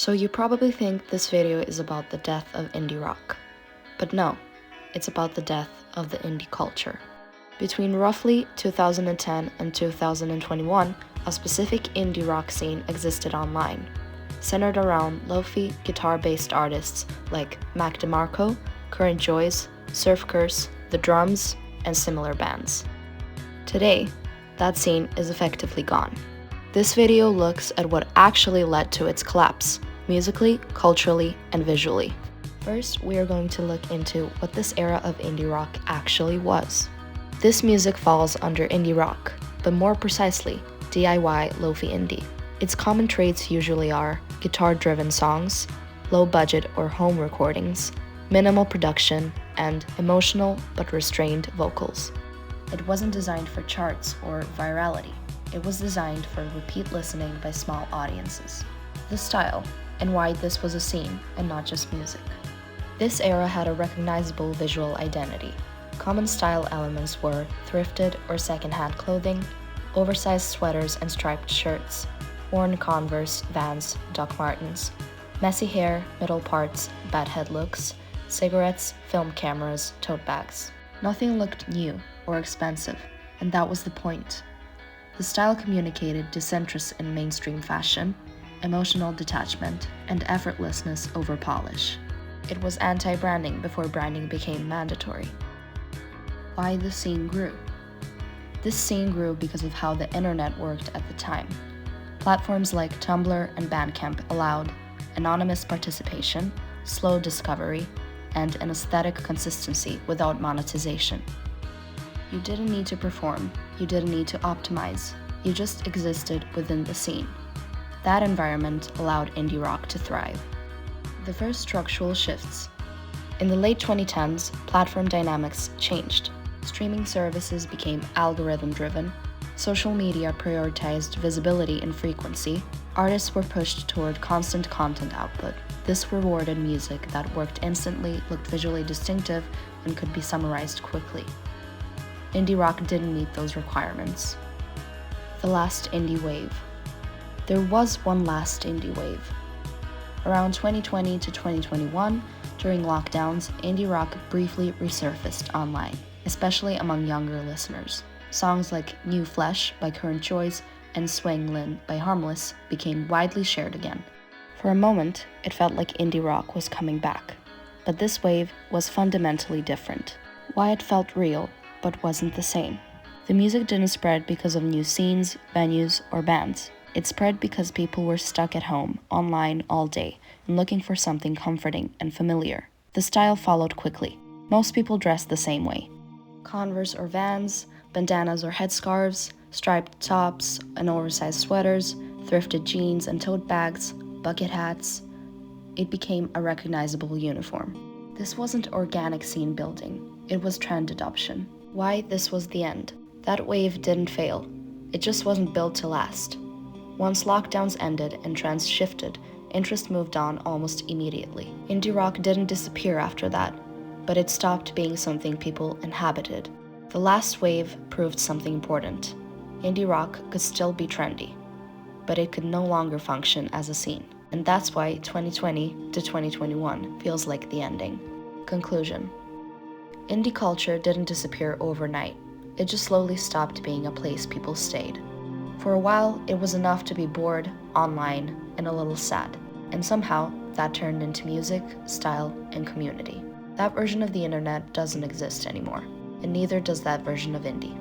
So you probably think this video is about the death of indie rock. But no, it's about the death of the indie culture. Between roughly 2010 and 2021, a specific indie rock scene existed online, centered around lo-fi guitar-based artists like Demarco, Current Joys, Surf Curse, The Drums, and similar bands. Today, that scene is effectively gone. This video looks at what actually led to its collapse, musically, culturally, and visually. First, we are going to look into what this era of indie rock actually was. This music falls under indie rock, but more precisely, DIY lo-fi indie. Its common traits usually are guitar-driven songs, low-budget or home recordings, minimal production, and emotional but restrained vocals. It wasn't designed for charts or virality. It was designed for repeat listening by small audiences. The style, and why this was a scene and not just music. This era had a recognizable visual identity. Common style elements were thrifted or secondhand clothing, oversized sweaters and striped shirts, worn Converse, Vans, Doc Martens, messy hair, middle parts, bad head looks, cigarettes, film cameras, tote bags. Nothing looked new or expensive, and that was the point. The style communicated disinterest in mainstream fashion, emotional detachment, and effortlessness over polish. It was anti-branding before branding became mandatory. Why the scene grew? This scene grew because of how the internet worked at the time. Platforms like Tumblr and Bandcamp allowed anonymous participation, slow discovery, and an aesthetic consistency without monetization. You didn't need to perform, you didn't need to optimize, you just existed within the scene. That environment allowed indie rock to thrive. The first structural shifts. In the late 2010s, platform dynamics changed. Streaming services became algorithm-driven, social media prioritized visibility and frequency, artists were pushed toward constant content output. This rewarded music that worked instantly, looked visually distinctive, and could be summarized quickly. Indie rock didn't meet those requirements. The last indie wave. There was one last indie wave. Around 2020 to 2021, during lockdowns, indie rock briefly resurfaced online, especially among younger listeners. Songs like New Flesh by Current Joys and Swing Lin by Harmless became widely shared again. For a moment, it felt like indie rock was coming back. But this wave was fundamentally different. Why it felt real, but wasn't the same. The music didn't spread because of new scenes, venues, or bands. It spread because people were stuck at home, online all day, and looking for something comforting and familiar. The style followed quickly. Most people dressed the same way. Converse or Vans, bandanas or headscarves, striped tops and oversized sweaters, thrifted jeans and tote bags, bucket hats. It became a recognizable uniform. This wasn't organic scene building, it was trend adoption. Why this was the end? That wave didn't fail. It just wasn't built to last. Once lockdowns ended and trends shifted, interest moved on almost immediately. Indie rock didn't disappear after that, but it stopped being something people inhabited. The last wave proved something important. Indie rock could still be trendy, but it could no longer function as a scene. And that's why 2020 to 2021 feels like the ending. Conclusion. Indie culture didn't disappear overnight. It just slowly stopped being a place people stayed. For a while, it was enough to be bored, online, and a little sad. And somehow, that turned into music, style, and community. That version of the internet doesn't exist anymore, and neither does that version of indie.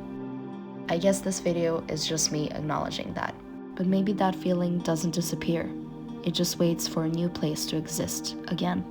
I guess this video is just me acknowledging that. But maybe that feeling doesn't disappear. It just waits for a new place to exist again.